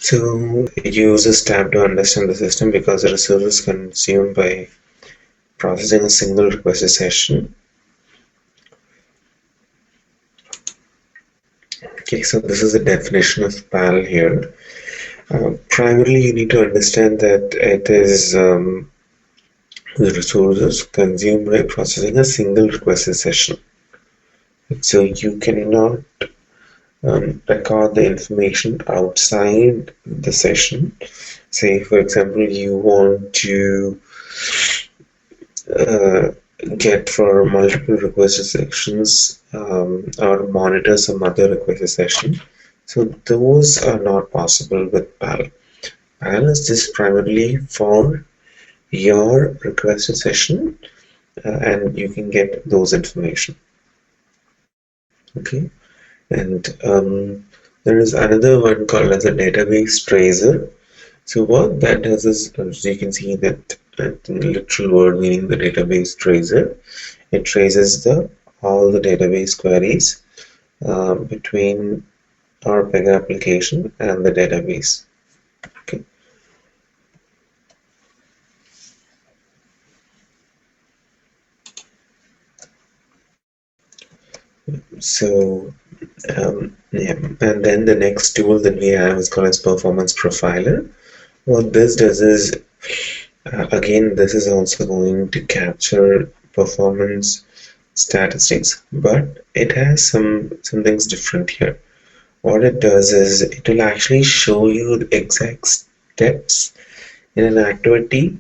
So it uses tab to understand the system because the resource is consumed by processing a single request session. Okay, so this is the definition of PAL here. Primarily, you need to understand that it is the resources consumed by processing a single request session. So you cannot record the information outside the session. Say, for example, you want to get for multiple request sessions or monitor some other request session. So those are not possible with PAL. PAL is just primarily for your request session, and you can get those information. Okay, and there is another one called as a database tracer. So what that does is, as you can see that literal word meaning the database tracer, it traces all the database queries between our Pega application and the database. Okay. So yeah, and then the next tool that we have is called as Performance Profiler. What this does is, again, this is also going to capture performance statistics, but it has some things different here. What it does is it will actually show you the exact steps in an activity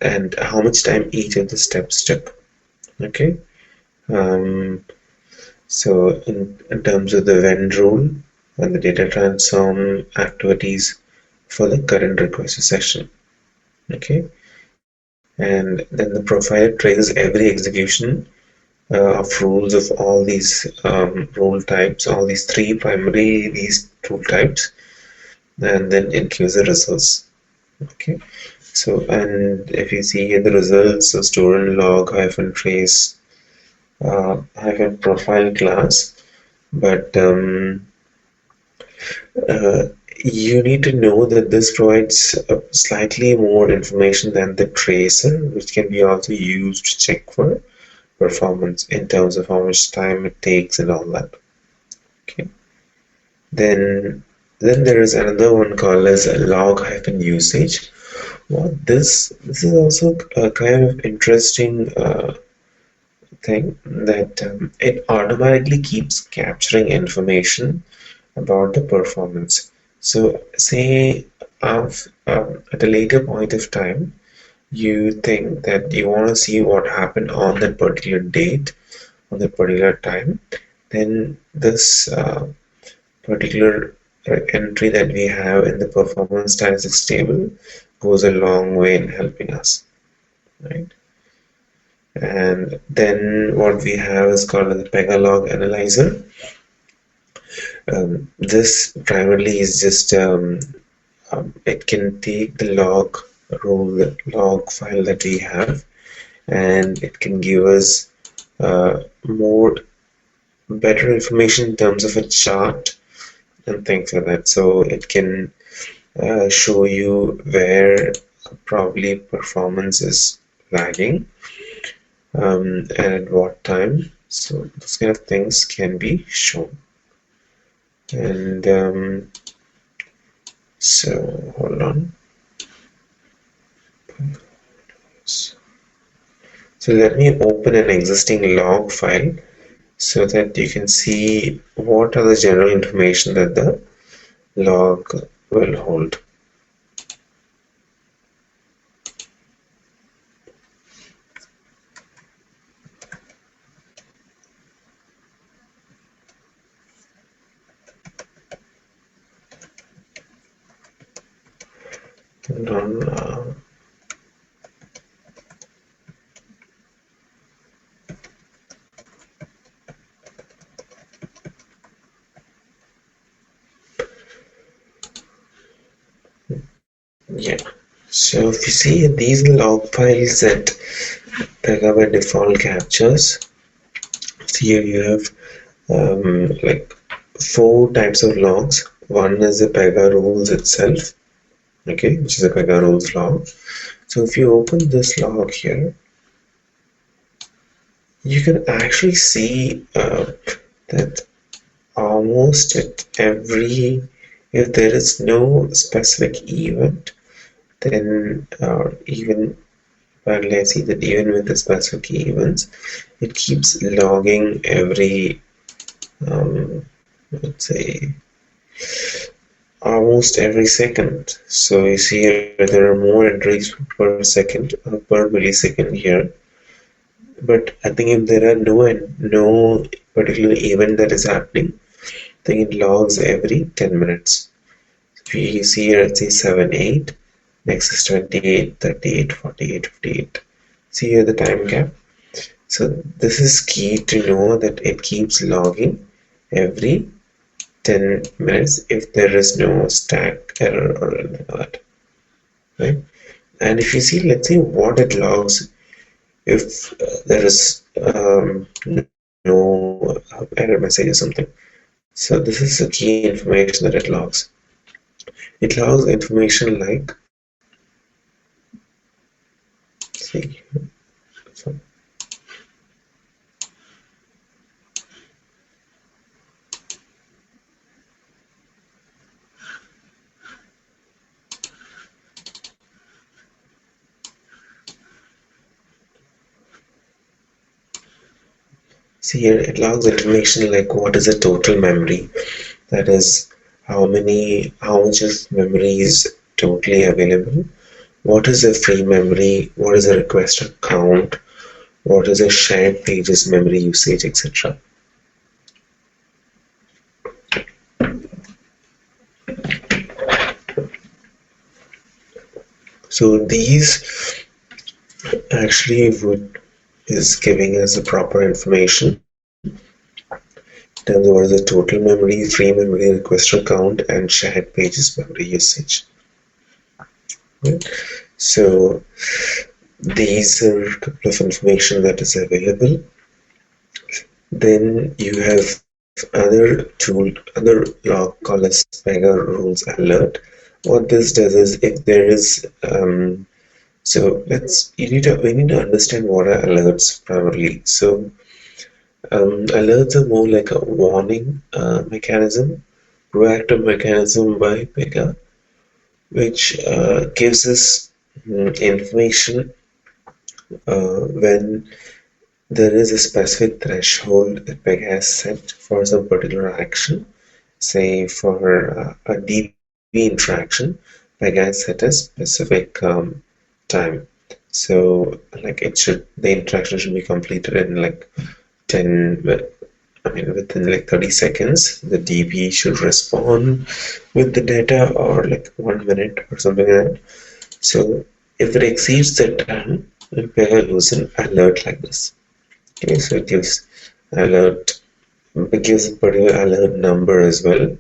and how much time each of the steps took. Okay. So in terms of the when rule and the data transform activities for the current request session. Okay. And then the profiler traces every execution of rules of all these rule types, all these three primary rule types, and then it gives the results. Okay, so and if you see here the results, so store in log hyphen trace hyphen profile class, but you need to know that this provides slightly more information than the tracer, which can be also used to check for performance in terms of how much time it takes and all that. Okay. Then there is another one called as log hyphen usage. What this is also a kind of interesting thing that it automatically keeps capturing information about the performance. So say at a later point of time, you think that you want to see what happened on that particular date, on that particular time, then this particular entry that we have in the performance statistics table goes a long way in helping us, right? And then what we have is called the Pega log analyzer. This primarily is just it can take the log file that we have, and it can give us better information in terms of a chart and things like that. So it can show you where probably performance is lagging and at what time. So those kind of things can be shown. And so hold on. So let me open an existing log file so that you can see what are the general information that the log will hold. And on yeah, so if you see these log files that Pega by default captures, so here you have like 4 types of logs. one is the Pega rules itself, okay, which is a Pega rules log. So if you open this log here, you can actually see that almost at every, if there is no specific event, then even, well, let's see that even with the specific events, it keeps logging every, let's say, almost every second. So you see here there are more entries per second, per millisecond here. But I think if there are no particular event that is happening, I think it logs every 10 minutes. So you see here it says 7, 8, next is 28, 38, 48, 58. See here the time gap. So this is key to know that it keeps logging every 10 minutes if there is no stack error or anything like that, right? And if you see, let's see what it logs if there is no error message or something. So this is the key information that it logs. It logs information like, see, so see here it logs information like what is the total memory, that is how much of memory is totally available, what is the free memory, what is the requested count, what is the shared pages memory usage, etc. So these actually is giving us the proper information in terms of what is the total memory, free memory, requested count, and shared pages memory usage. Right? So these are a couple of information that is available. Then you have other log called as Pega rules alert. What this does is if there is so we need to understand what are alerts primarily. So alerts are more like a warning mechanism, proactive mechanism by Pega, which gives us information when there is a specific threshold that Pega has set for some particular action. Say for a DB interaction, Pega has set a specific time. So like the interaction should be completed in like 10, within like 30 seconds, the DB should respond with the data, or like 1 minute or something like that. So if it exceeds that time, Pega gives an alert like this. Okay, so it gives alert, it gives a particular alert number as well.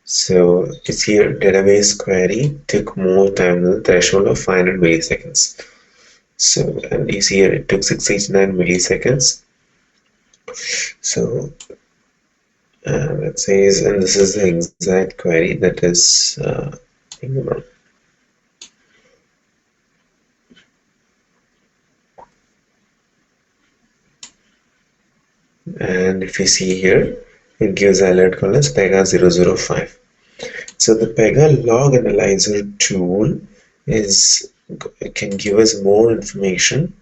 So it's here database query took more time than the threshold of 500 milliseconds. So, and you see here it took 689 milliseconds. So that says, and this is the exact query that is and if you see here, it gives alert called as Pega 005. So the Pega log analyzer tool can give us more information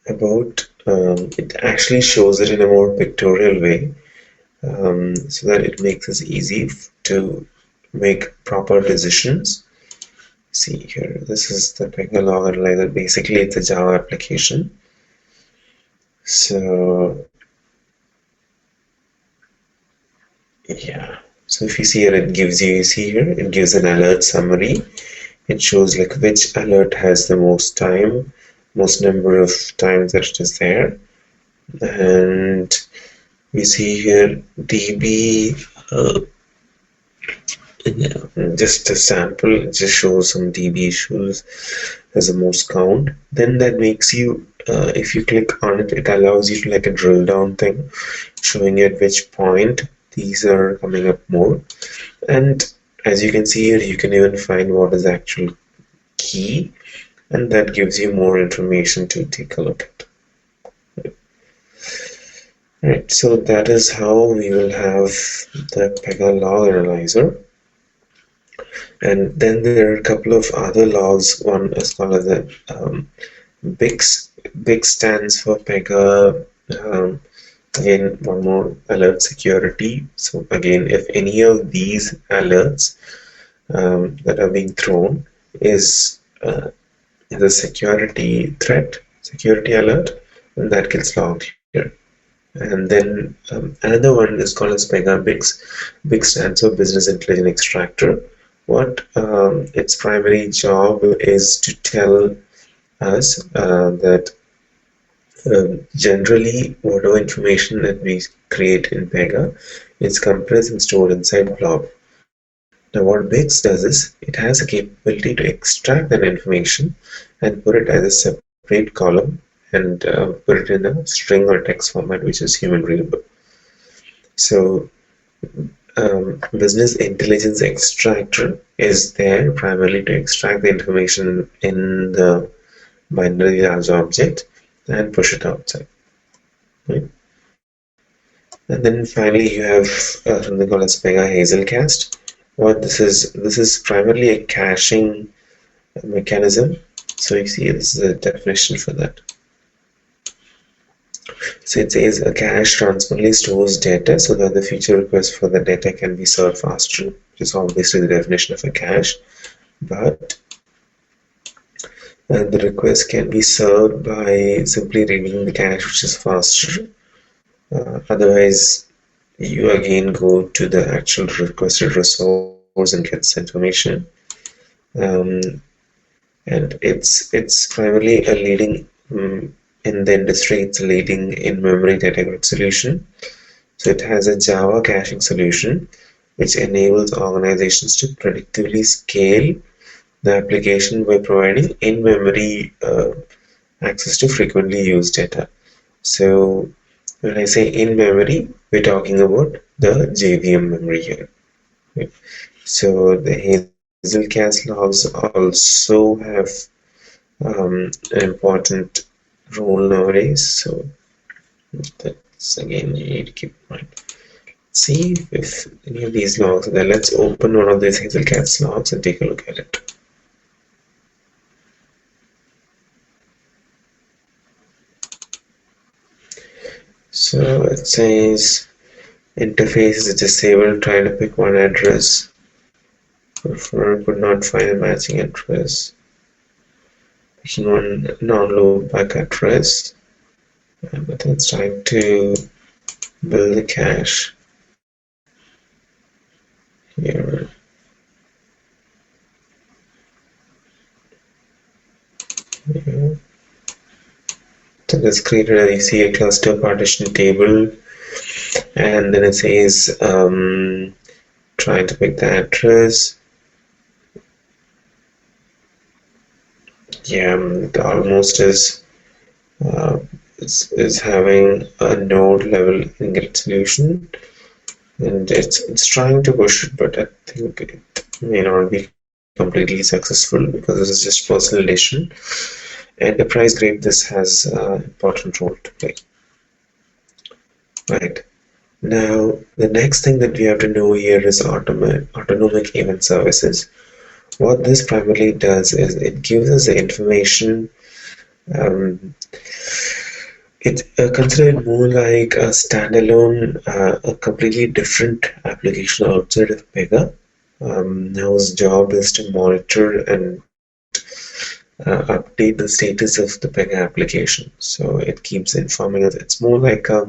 about it. Actually shows it in a more pictorial way, so that it makes it easy to make proper decisions. See here, this is the Pega log analyzer. Basically, it's a Java application. So yeah, so if you see here, it gives it gives an alert summary. It shows like which alert has the most number of times that it is there. And we see here DB, just a sample, it just shows some DB issues as the most count. Then that makes you, if you click on it, it allows you to like a drill down thing, showing you at which point these are coming up more. And as you can see here, you can even find what is the actual key, and that gives you more information to take a look at. Right, so that is how we will have the Pega log analyzer. And then there are a couple of other logs. One is called as the BICS. BICS stands for Pega. Again, one more, alert security. So again, if any of these alerts that are being thrown is a security threat, security alert, then that gets logged here. And then another one is called as Pega BICS. BICS stands for Business Intelligence Extractor. What its primary job is to tell us that generally whatever information that we create in Pega is compressed and stored inside blob. Now what BICS does is it has a capability to extract that information and put it as a separate column and put it in a string or text format which is human readable. So Business Intelligence Extractor is there primarily to extract the information in the binary large object and push it outside. Right? And then finally you have something called as Pega Hazelcast. What this is primarily a caching mechanism. So you see this is a definition for that. So it says a cache transparently stores data so that the future requests for the data can be served faster, which is obviously the definition of a cache. But the request can be served by simply reading the cache, which is faster. Otherwise, you again go to the actual requested resource and get this information. And it's primarily a leading in the industry. It's a leading in-memory data grid solution. So it has a Java caching solution which enables organizations to predictively scale the application by providing in-memory access to frequently used data. So when I say in-memory, we're talking about the JVM memory here. Right? So the Hazelcast logs also have an important role nowadays. So that's again you need to keep in mind. Let's see if any of these logs are there. Let's open one of these Hazelcast logs and take a look at it. So it says interface is disabled, trying to pick one address. Prefer could not find a matching address. Picking one non-loop back address. But it's trying to build the cache here. Yeah. So it's created a, you see a cluster partition table, and then it says trying to pick the address. Yeah, it almost is having a node level ingrid solution, and it's trying to push it, but I think it may not be completely successful because this is just personal edition. Enterprise grade, this has an important role to play. Right. Now, the next thing that we have to know here is autonomic event services. What this primarily does is it gives us the information. It's considered more like a standalone, a completely different application outside of Pega, whose job is to monitor and update the status of the Pega application. So it keeps informing us. It's more like a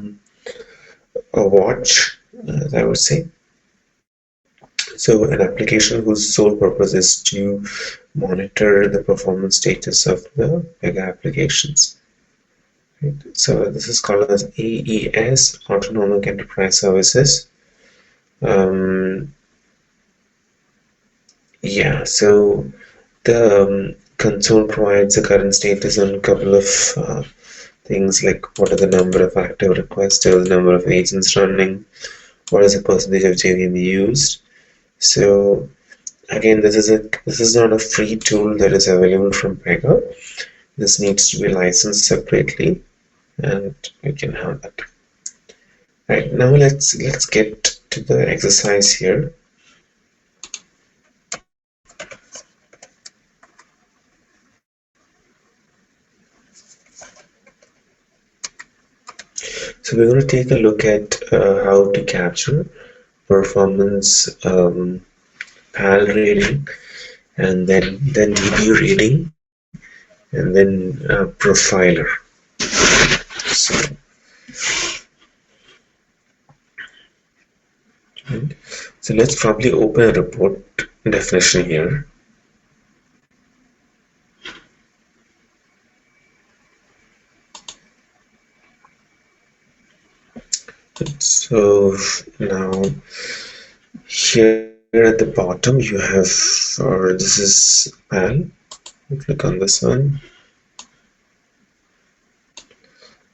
watch, as I would say. So an application whose sole purpose is to monitor the performance status of the Pega applications. Right. So this is called as AES, Autonomic Enterprise Services. Yeah, so the console provides the current status on a couple of things like what are the number of active requests, the number of agents running, what is the percentage of JVM used. So again, this is not a free tool that is available from Pega. This needs to be licensed separately, and we can have that. Right, now let's get to the exercise here. So we're going to take a look at how to capture performance PAL rating, and then DB rating, and then profiler. So let's probably open a report definition here. So now here at the bottom you have, this is PAL. Click on this one,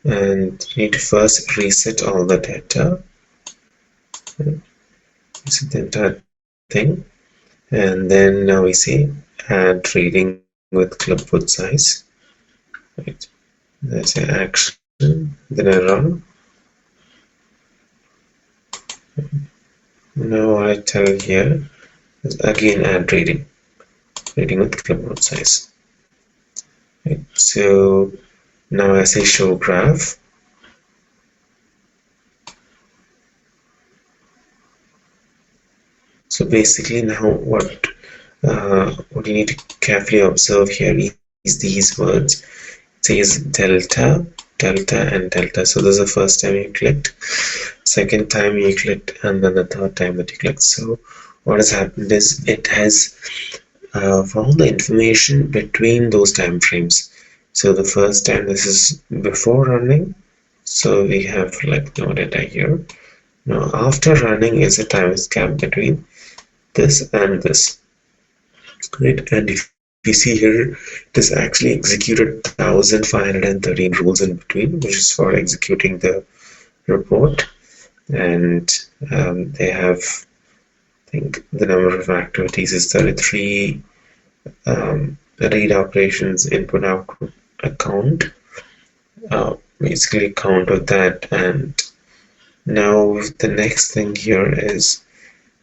and you need to first reset all the data. Reset the entire thing, and then now we see add reading with clipboard size. Right. That's an action. Then I run. Now I tell here again add reading with clipboard size. Right. So now I say show graph. So basically now what you need to carefully observe here is these words. It says delta, and delta. So this is the first time you clicked, second time you clicked, and then the third time that you clicked. So what has happened is it has found the information between those time frames. So the first time, this is before running, so we have like no data here. Now after running is a time gap between this and this, right? And if you see here, it is actually executed 1513 rules in between, which is for executing the report. And they have, I think the number of activities is 33, read operations, input output account, basically count of that. And now the next thing here is,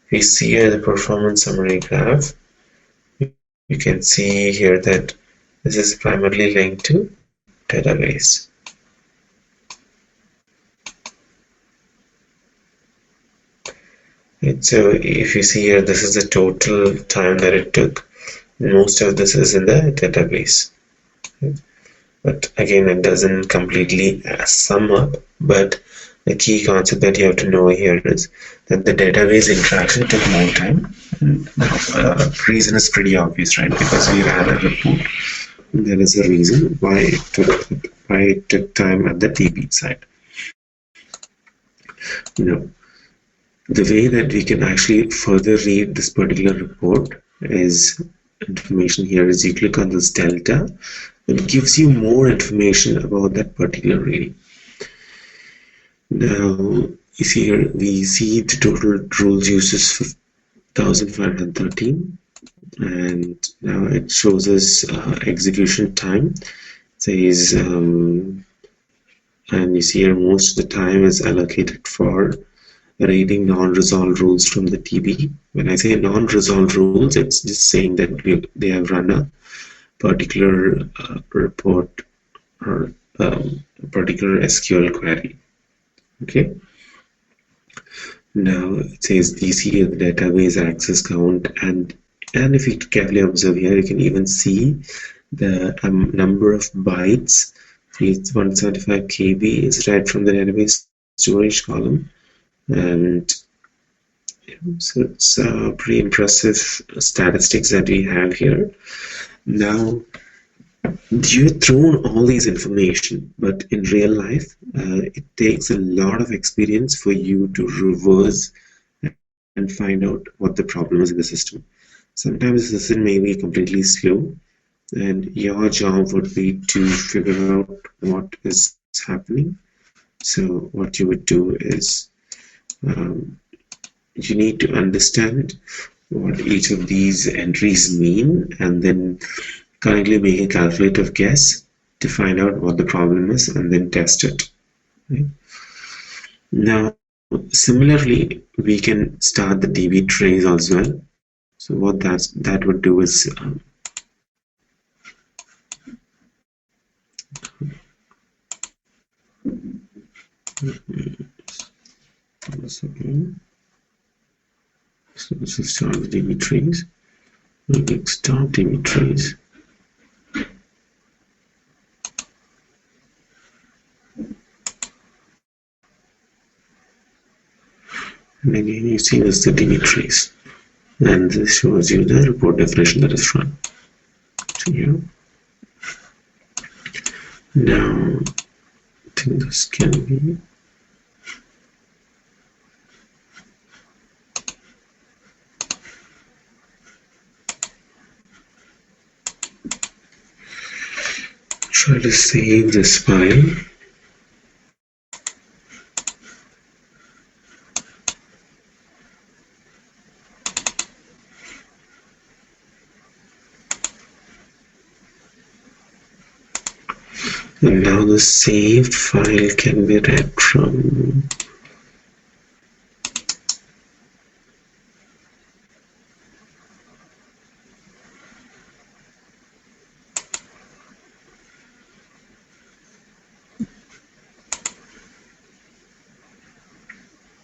we see here the performance summary graph. You can see here that this is primarily linked to database. And so if you see here, this is the total time that it took. Most of this is in the database. But again, it doesn't completely sum up, but the key concept that you have to know here is that the database interaction took more time. And the reason is pretty obvious, right? Because we ran a report. There is a reason why it took time at the DB side. The way that we can actually further read this particular report is, information here is, you click on this delta, it gives you more information about that particular reading. Now, you see here, we see the total rules uses 1513, and now it shows us execution time. It says, and you see here, most of the time is allocated for reading non-resolved rules from the TB. When I say non-resolved rules, it's just saying that they have run a particular report or a particular SQL query. Okay. Now it says DC of the database access count, and if you carefully observe here, you can even see the number of bytes. It's 175 KB is read from the database storage column, and so it's pretty impressive statistics that we have here. Now, you've thrown all these information, but in real life, it takes a lot of experience for you to reverse and find out what the problem is in the system. Sometimes the system may be completely slow, and your job would be to figure out what is happening. So what you would do is you need to understand what each of these entries mean, and then currently make a calculative guess to find out what the problem is, and then test it. Right? Now, similarly, we can start the DB trace as well. So what that would do is so this is start the DB trace. We click stop DB trace. And again, you see this is the DB trace, and this shows you the report definition that is run. So here, now I think this can be try to save this file. And now the saved file can be read from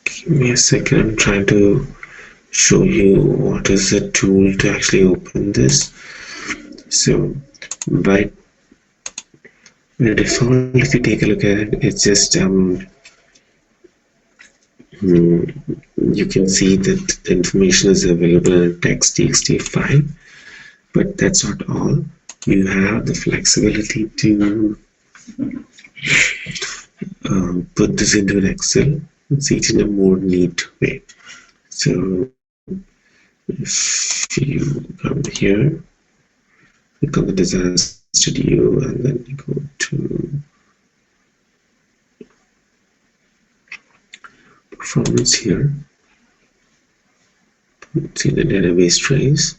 give me a second, I'm trying to show you what is the tool to actually open this. So by default, if you take a look at it, it's just you can see that the information is available in a text.txt file, but that's not all. You have the flexibility to put this into an Excel and see it in a more neat way. So if you come here, click on the design studio, and then you go to performance here, see the database trace.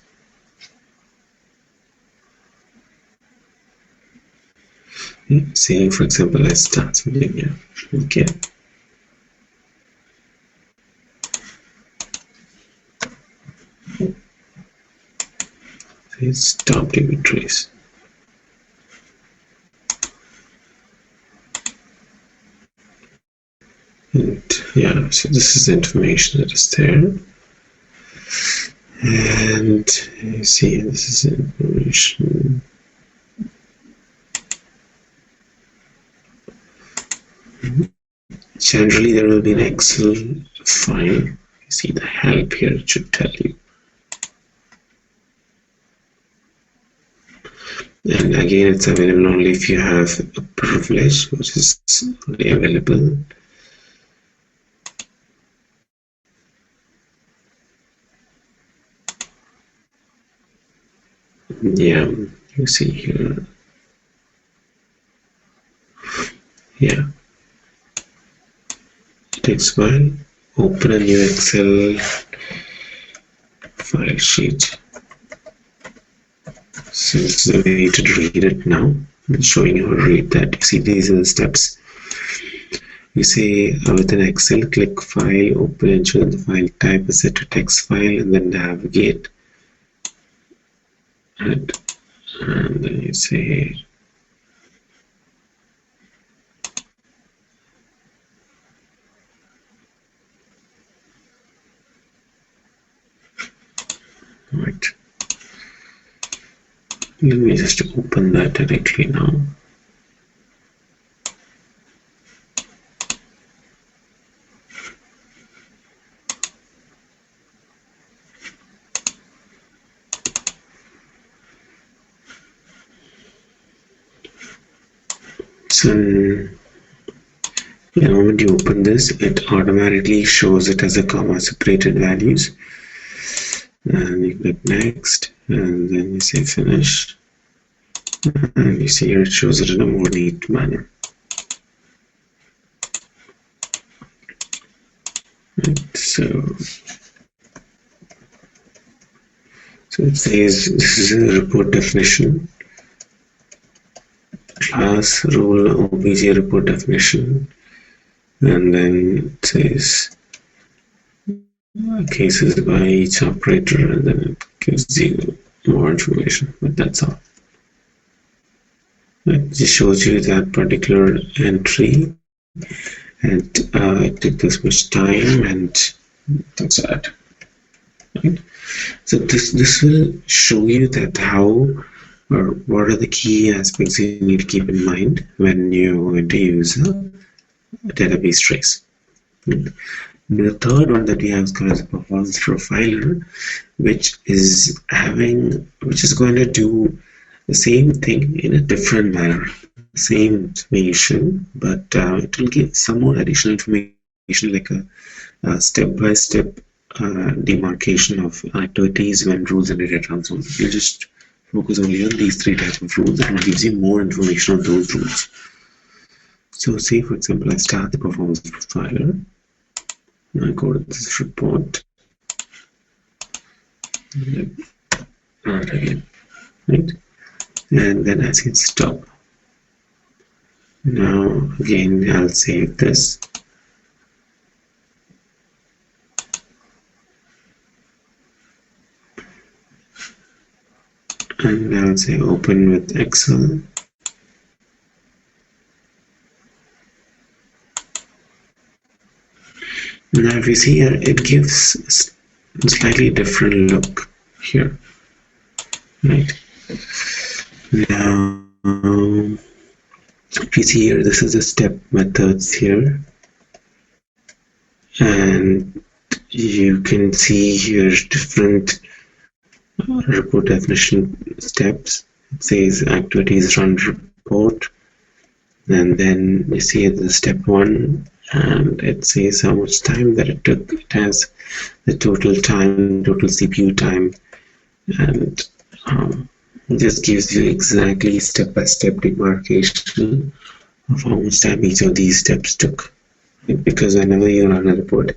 Say for example, let's start something here. Okay. Say stop DB trace. And yeah, so this is the information that is there. And you see, this is information. Generally, there will be an Excel file. You see the help here, it should tell you. And again, it's available only if you have a privilege, which is only available. Yeah, you see here. Yeah. Text file, open a new Excel file sheet. So this is the way to read it now. I'm showing you how to read that. You see, these are the steps. You say within Excel, click File, Open, ensure the file type is set to text file, and then navigate. And then you say right. Let me just open that directly now. So the moment you open this, it automatically shows it as a comma separated values. And you click next, and then you say finish, and you see here it shows it in a more neat manner. Right. So it says this is a report definition, class rule obj report definition, and then it says cases by each operator, and then it gives you more information, but that's all. It just shows you that particular entry, and it took this much time, and that's that. Right? So this will show you that how or what are the key aspects you need to keep in mind when you want to use a database trace. And the third one that we have is called as a performance profiler, which is going to do the same thing in a different manner, same information, but it will give some more additional information, like a step-by-step demarcation of activities when rules and data transforms. You just focus only on these three types of rules, and it gives you more information on those rules. So say, for example, I start the performance profiler. I go to this report. Right again, right? And then I say stop. Now again, I'll save this. And I'll say open with Excel. Now if you see here, it gives a slightly different look here, right? Now if you see here, this is the step methods here, and you can see here different report definition steps. It says activities run report, and then you see the step 1, and it says how much time that it took. It has the total time, total CPU time, and it just gives you exactly step-by-step demarcation of how much time each of these steps took. Because whenever you run a report,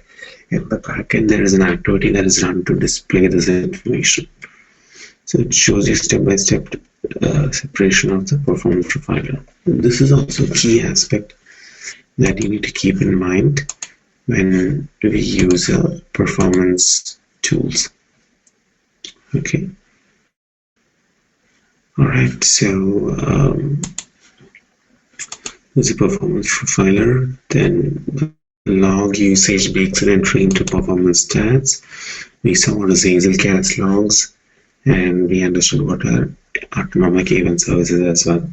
in the backend there is an activity that is run to display this information. So it shows you step-by-step separation of the performance profiler. This is also a key aspect that you need to keep in mind when we use performance tools. Okay. Alright, so there's a performance profiler, then log usage bakes an entry into performance stats. We saw what is Hazelcast logs, and we understood what are autonomic event services as well.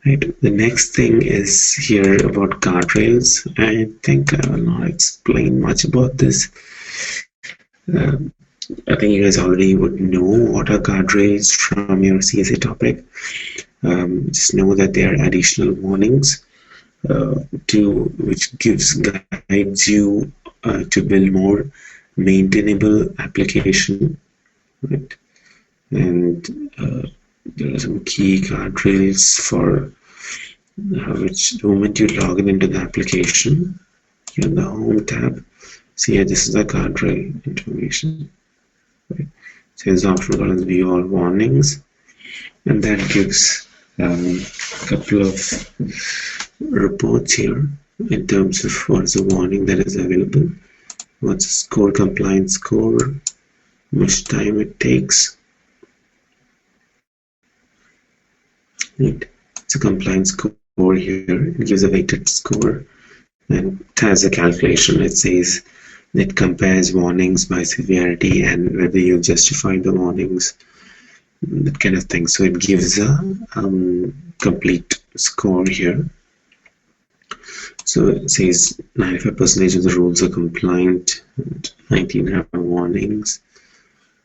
Right. The next thing is here about guardrails. I think I will not explain much about this. I think you guys already would know what are guardrails from your CSA topic. Just know that they are additional warnings which guides you to build more maintainable application. Right? And there are some key guardrails for which the moment you log into the application, you're in the home tab. See here, this is the guardrail information. Right? So it's optional columns view all warnings, and that gives a couple of reports here in terms of what's the warning that is available, what's the score, compliance score, how much time it takes. Right. It's a compliance score here. It gives a weighted score, and it has a calculation. It says it compares warnings by severity and whether you justify the warnings, that kind of thing. So it gives a complete score here. So it says 95% of the rules are compliant, and 19 have warnings,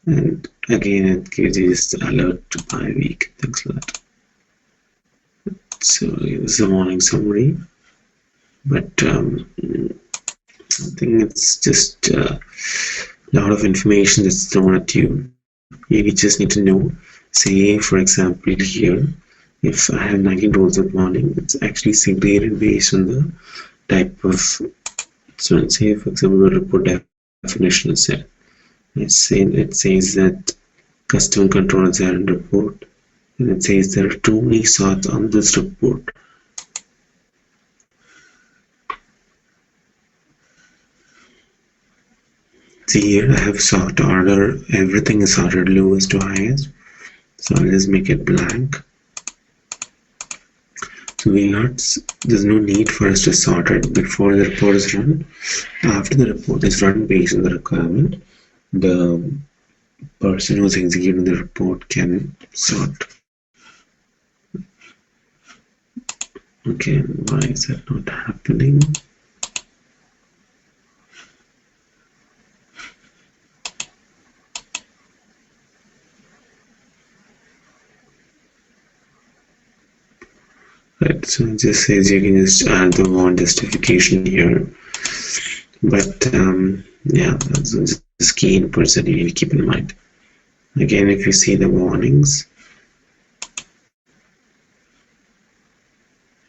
and again it gives you this alert by week, things like that. So this is a warning summary, but I think it's just a lot of information that's thrown at you. You just need to know. Say, for example, here, if I have 19 rules of warning, it's actually segregated based on the type of So let's say, for example, the report definition is set. It says that custom controllers are in report, and it says there are too many sorts on this report. See here, I have sort order, everything is sorted lowest to highest. So I'll just make it blank. So there's no need for us to sort it before the report is run. After the report is run based on the requirement, the person who's executing the report can sort. Okay, why is that not happening? Right, so it just says you can just add the warrant justification here. But yeah, that's just key inputs that you need to keep in mind. Again, if you see the warnings,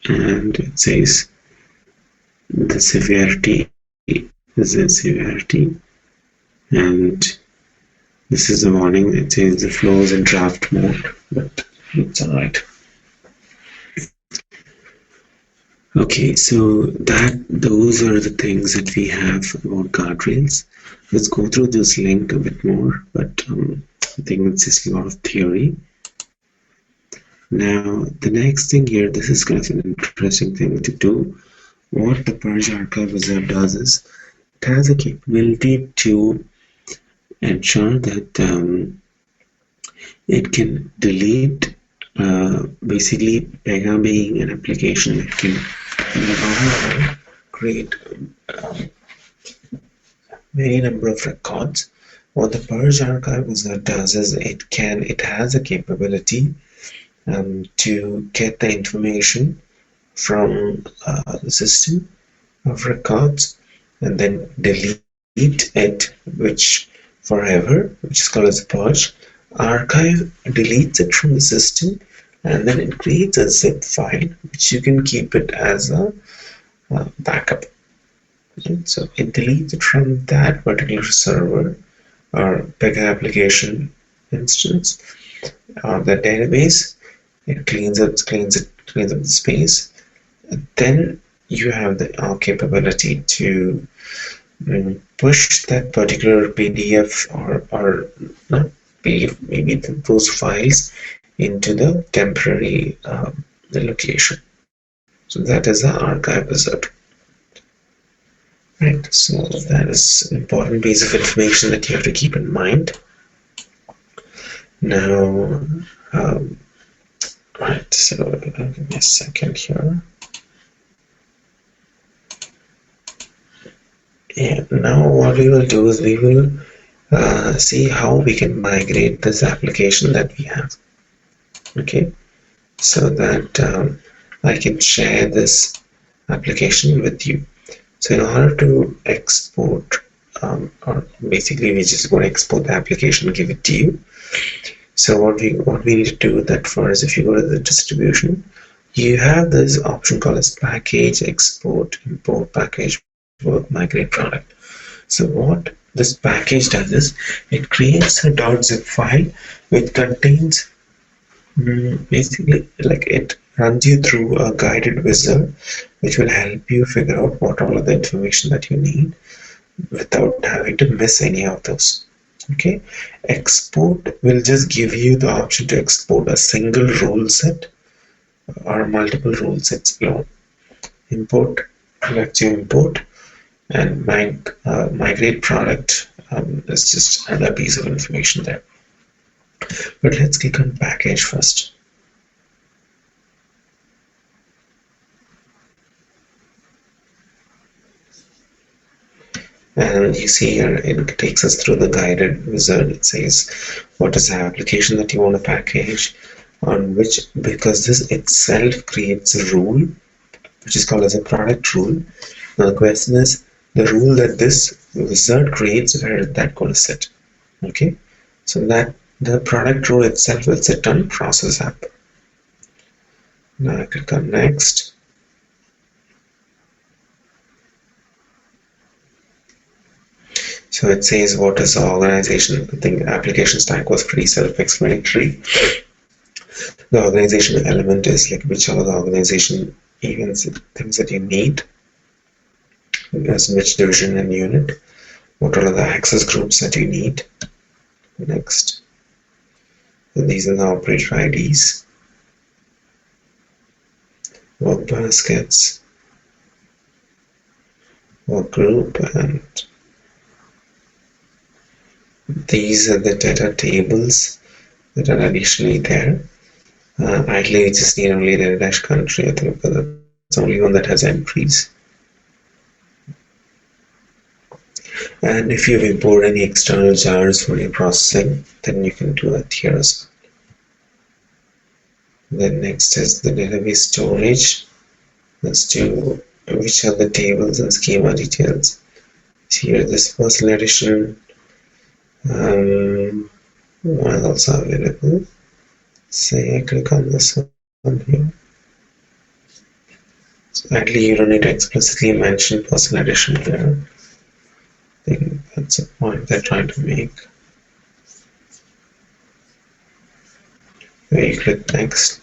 and it says the severity is the severity, and this is the warning. It says the flow is in draft mode, but it's alright. Okay, so those are the things that we have about guardrails. Let's go through this link a bit more, but I think it's just a lot of theory. Now, the next thing here, this is kind of an interesting thing to do. What the Purge Archive Wizard does is, it has a capability to ensure that it can delete, basically Pega being an application that can create many number of records. What the Purge Archive Wizard does is it has a capability to get the information from the system of records and then delete it, which is called as a purge. Archive deletes it from the system, and then it creates a zip file which you can keep it as a backup. Okay? So it deletes it from that particular server or Pega application instance or the database. It cleans up the space. And then you have the capability to push that particular PDF or not PDF, maybe those files into the temporary location. So that is the archive wizard. Right, so that is an important piece of information that you have to keep in mind. Now, right, so give me a second here. And now what we will do is we will see how we can migrate this application that we have. Okay, so that I can share this application with you. So in order to export, or basically we're just going to export the application and give it to you. So what we need to do that first, if you go to the distribution, you have this option called as package, export, import package, work, migrate product. So what this package does is it creates a .zip file which contains basically, like, it runs you through a guided wizard which will help you figure out what all of the information that you need without having to miss any of those. Okay, export will just give you the option to export a single rule set or multiple rule sets alone. Import lets you import, and migrate product is just another piece of information there. But let's click on package first. And you see here it takes us through the guided wizard. It says what is the application that you want to package, on which, because this itself creates a rule which is called as a product rule. Now the question is, the rule that this wizard creates, where is that going to sit? Okay, so that the product rule itself will sit on process app. Now I click on next. So it says what is the organization. I think application stack was pretty self-explanatory. The organization element is like which are the organization events, things that you need, as which division and unit, what are the access groups that you need. Next, so these are the operator IDs, work baskets, work group, and these are the data tables that are additionally there. Ideally, we just need only the dash country, I think, because that's the only one that has entries. And if you import any external jars for your processing, then you can do that here as well. Then next is the database storage. Let's do which are the tables and schema details. Here, this personal edition was also available. Say I click on this one here. So actually you don't need to explicitly mention personal edition here. I think that's the point they're trying to make. Where you click next.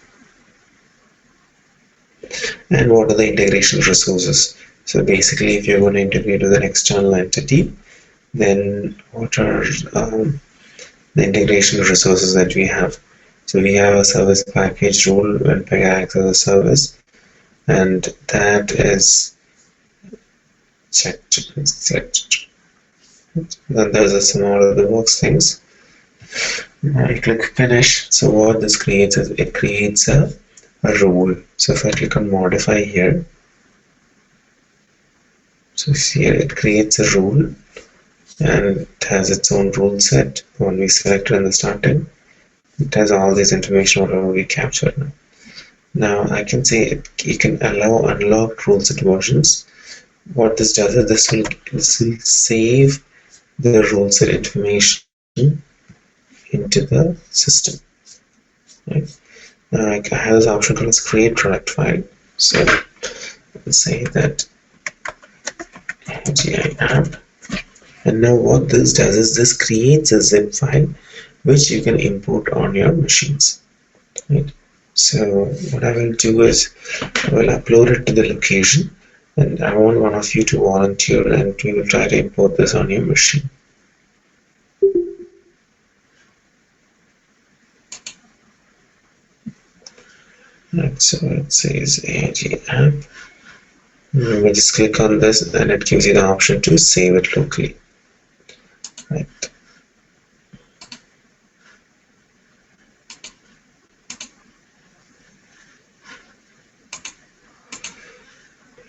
And what are the integration resources? So basically if you're going to integrate with an external entity, then what are the integration resources that we have? So we have a service package rule and Pega acts as a service, and that is checked. Then there's some out of the box things. I click finish. So what this creates is it creates a rule. So if I click on modify here, so here it creates a rule and it has its own rule set. When we select it in the starting, it has all this information whatever we captured now. Now I can say you can allow unlocked rule set versions. What this does is this will save the rule set information into the system. Right? Now I have this option called create product file. So let's say that AGI app. And now what this does is this creates a zip file which you can import on your machines. Right? So what I will do is I will upload it to the location, and I want one of you to volunteer and we will try to import this on your machine. Right, so it says AIG app. We just click on this and it gives you the option to save it locally. Right.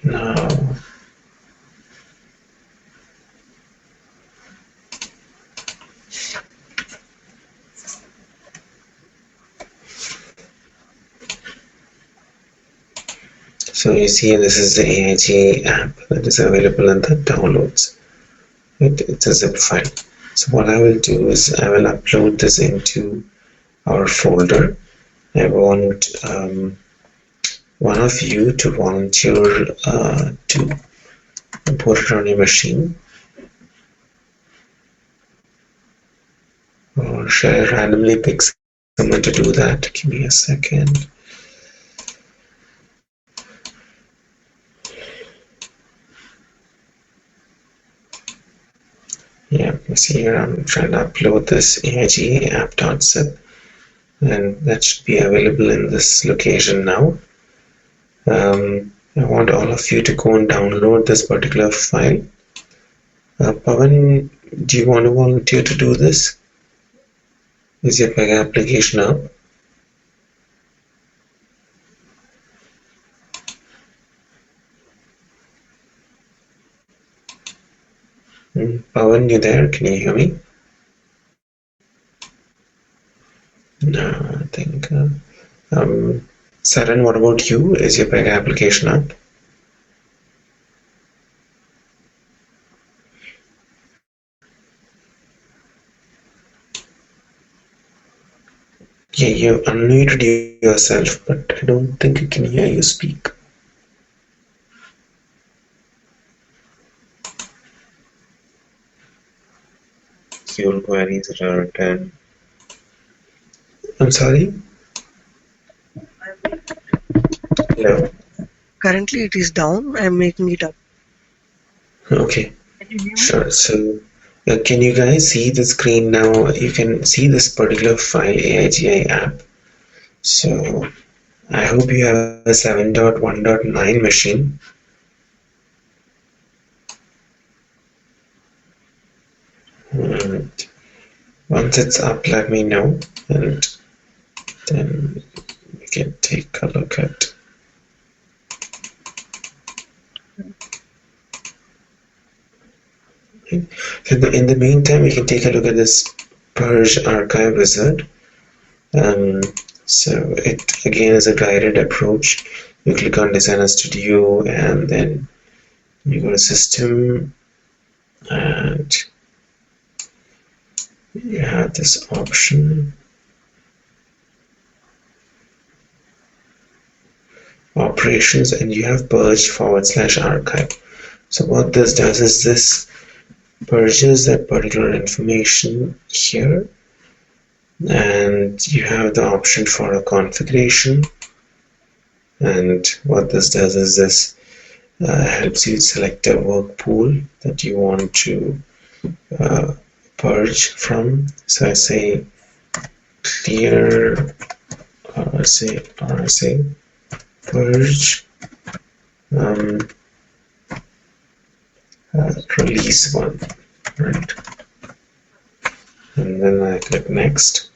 Now so you see this is the AIG app that is available in the downloads. It's a zip file. So what I will do is I will upload this into our folder. I want one of you to volunteer to import it on your machine. Or should I randomly pick someone to do that? Give me a second. Yeah, you see here I'm trying to upload this AIG app.zip, and that should be available in this location now. I want all of you to go and download this particular file. Pawan, do you want to volunteer to do this? Is your Pega application up? Pawan, you there? Can you hear me? No, I think. Saran, what about you? Is your Pega application up? Yeah, you unmuted yourself, but I don't think I can hear you speak. SQL queries that are written. I'm sorry? Hello? Currently it is down. I'm making it up. Okay, Can you hear me? sure. So, can you guys see the screen now? You can see this particular file, AIGI app. So, I hope you have a 7.1.9 machine. And once it's up, let me know, and then we can take a look at. In the meantime, we can take a look at this Purge Archive wizard. So it again is a guided approach. You click on Designer Studio and then you go to System, and you have this option, Operations, and you have Purge/archive. So what this does is this purges that particular information here, and you have the option for a configuration. And what this does is this helps you select a work pool that you want to purge from. So I say clear RSA purge release one, right? And then I click next.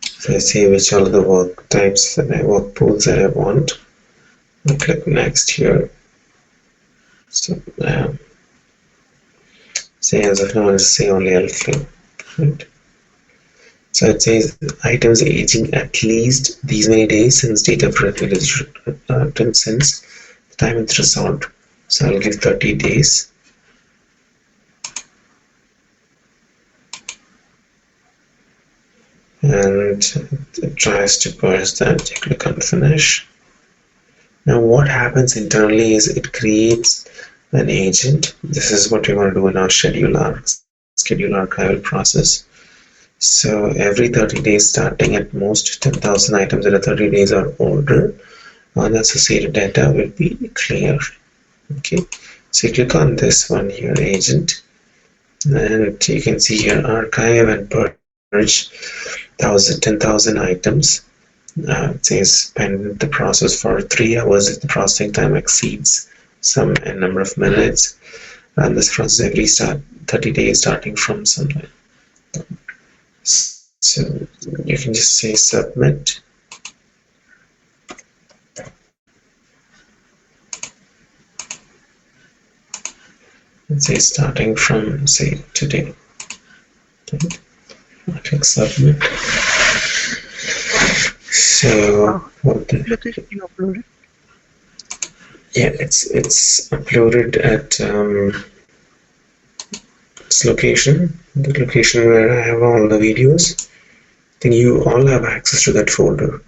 So I see which are the work types and work pools that I want. I click next here. So say as of now, I'll say only 𝐿, right? So it says items aging at least these many days since date of since the time it's resolved. So I'll give 30 days. And it tries to purge that. You click on finish. Now what happens internally is it creates an agent. This is what we want to do in our schedule archival process. So every 30 days, starting at most 10,000 items that are 30 days or older, unassociated data will be clear. Okay, so you click on this one here, agent, and you can see here archive and purge 10,000 items. It says pending the process for 3 hours if the processing time exceeds some number of minutes, and this process every 30 days starting from sometime. So you can just say submit. And say starting from, say, today. Right? I click submit. So what the Location you uploaded? Yeah, it's uploaded at its location, the location where I have all the videos. I think you all have access to that folder.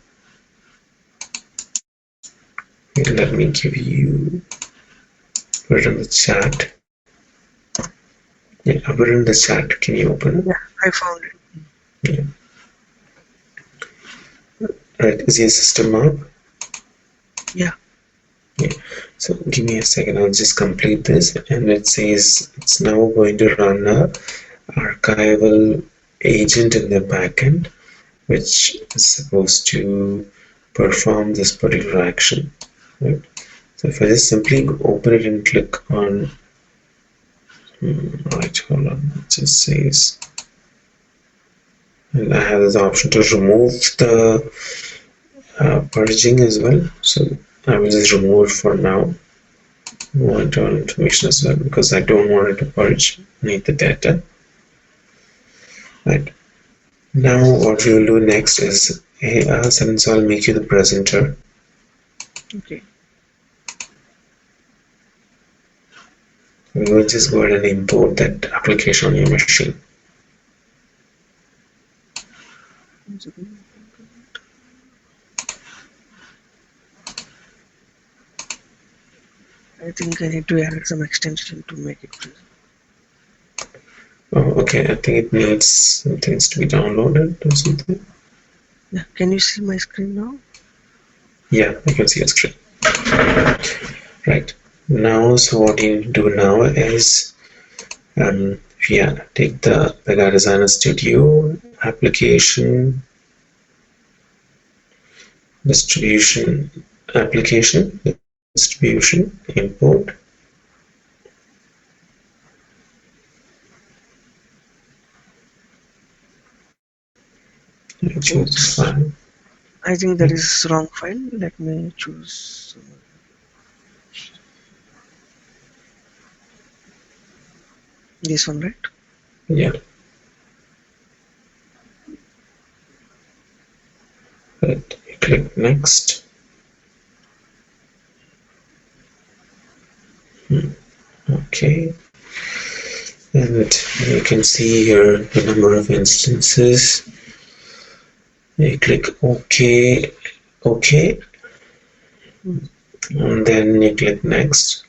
Okay, let me give you, put it in the chat. Yeah, I put it in the chat. Can you open it? Yeah, I found it. Yeah. Right, is your system up? Yeah. Yeah. So give me a second, I'll just complete this, and it says it's now going to run a archival agent in the backend, which is supposed to perform this particular action. Right? So if I just simply open it and click on, right, hold on, it just says, and I have this option to remove the purging as well. So I will just remove it for now. Move internal information as well because I don't want it to purge. I need the data. Right. Now what we will do next is, hey, so I'll make you the presenter. Okay. We will just go ahead and import that application on your machine. I think I need to add some extension to make it present. Oh, okay. I think it needs some things to be downloaded or something. Yeah, can you see my screen now? Yeah, I can see your screen. Right. Now, so what you need to do now is, take the Pega Designer Studio application, distribution, application, distribution, import. Choose Oops. file. I think that is wrong file. Let me choose. This one, right? Yeah. Right. You click next. Okay. And you can see here the number of instances. You click OK, OK, and then you click next.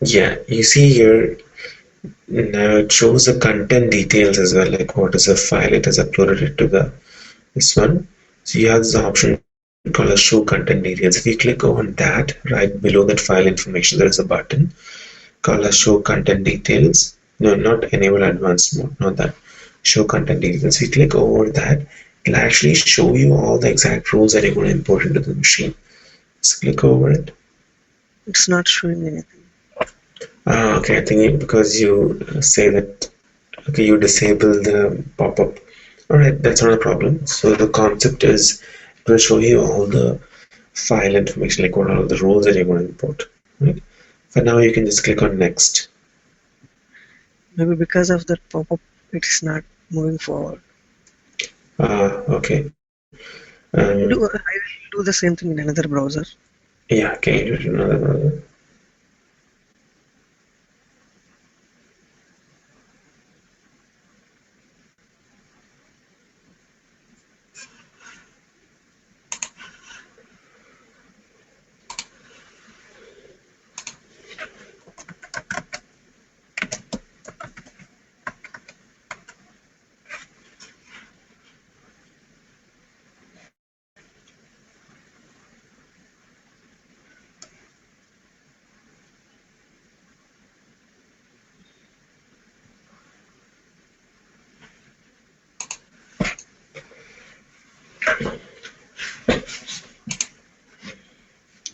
Yeah, you see here now it shows the content details as well, like what is the file it has uploaded it to this one. So you have this option called as show content details. If you click on that, right below that file information, there is a button called as show content details. No, not enable advanced mode, not that. Show content details. If you click over that, it'll actually show you all the exact rules that you're going to import into the machine. Just click over it. It's not showing anything. Okay, I think because you say that, okay, you disable the pop-up. Alright, that's not a problem. So the concept is it will show you all the file information, like what are all the rules that you're going to import. Right? For now, you can just click on next. Maybe because of that pop-up, it is not moving forward. Okay. I will do the same thing in another browser. Yeah, can you do it in another browser?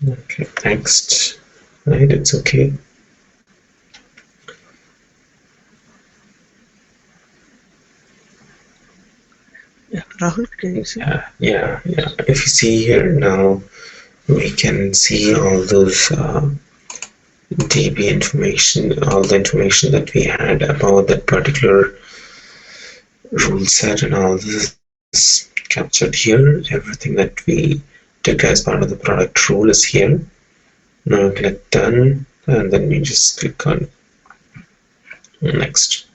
Okay, next. Right, it's okay. Yeah, Rahul, can you see? Yeah. If you see here now, we can see all those DB information, all the information that we had about that particular rule set, and all this is captured here. Everything that we took as part of the product rule is here. Now click done, and then you just click on next.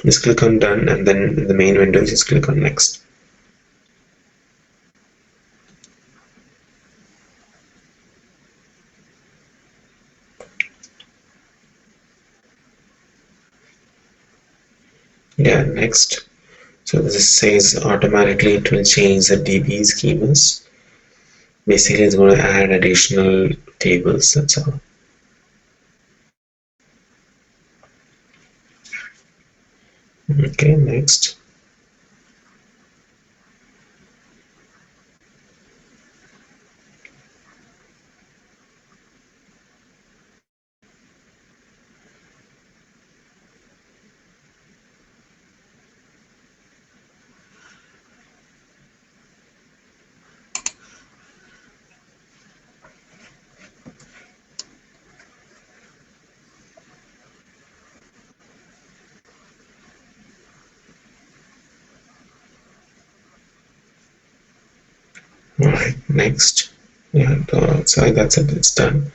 Just click on done, and then in the main window just click on next. Yeah, next. So this says automatically it will change the DB schemas. Basically, it's going to add additional tables. That's all. Okay, next. Alright, next. Yeah, so that's it, it's done.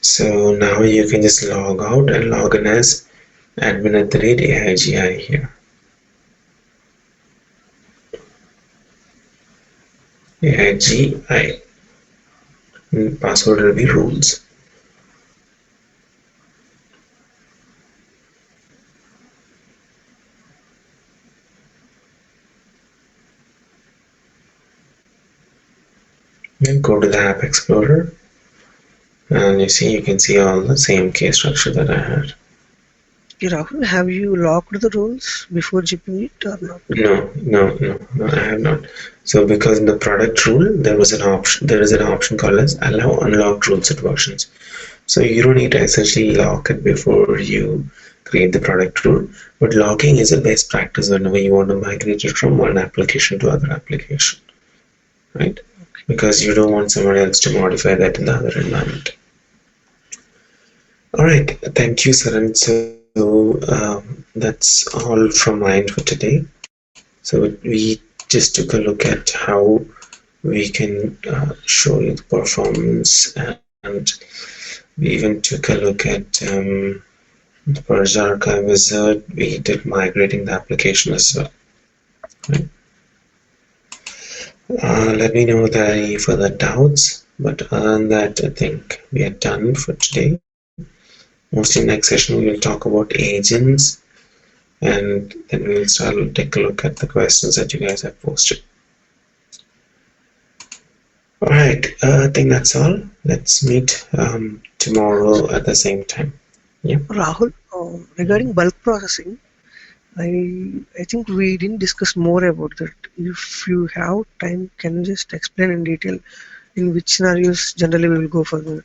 So now you can just log out and log in as admin@AIGI here. AIGI. Password will be rules. Then go to the App Explorer, and you can see all the same case structure that I had. Okay, Rahul, have you locked the rules before GPing it or not? No, I have not. So because in the product rule, there is an option called as allow unlocked rule set versions. So you don't need to essentially lock it before you create the product rule, but locking is a best practice whenever you want to migrate it from one application to other application, right? Okay. Because you don't want someone else to modify that in the other environment. All right, thank you, Saran. So that's all from my end for today. So we just took a look at how we can show you the performance, and we even took a look at the Purge Archive wizard. We did migrating the application as well. Right? Let me know if there are any further doubts, but other than that, I think we are done for today. Mostly next session we will talk about agents, and then we'll start to take a look at the questions that you guys have posted. Alright, I think that's all. Let's meet tomorrow at the same time. Yeah. Rahul, regarding bulk processing, I think we didn't discuss more about that. If you have time, can you just explain in detail in which scenarios generally we will go for that?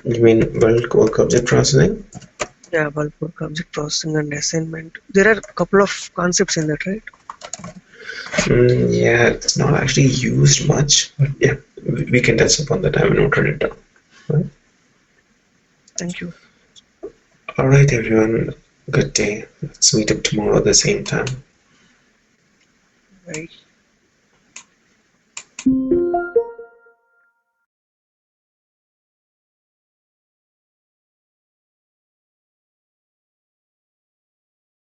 You mean bulk work object processing? Yeah, bulk work object processing and assignment. There are a couple of concepts in that, right? Yeah, it's not actually used much, but yeah, we can touch upon that. I have noted it down. Right? Thank you. Alright, everyone. Good day. Let's meet up tomorrow at the same time. Bye.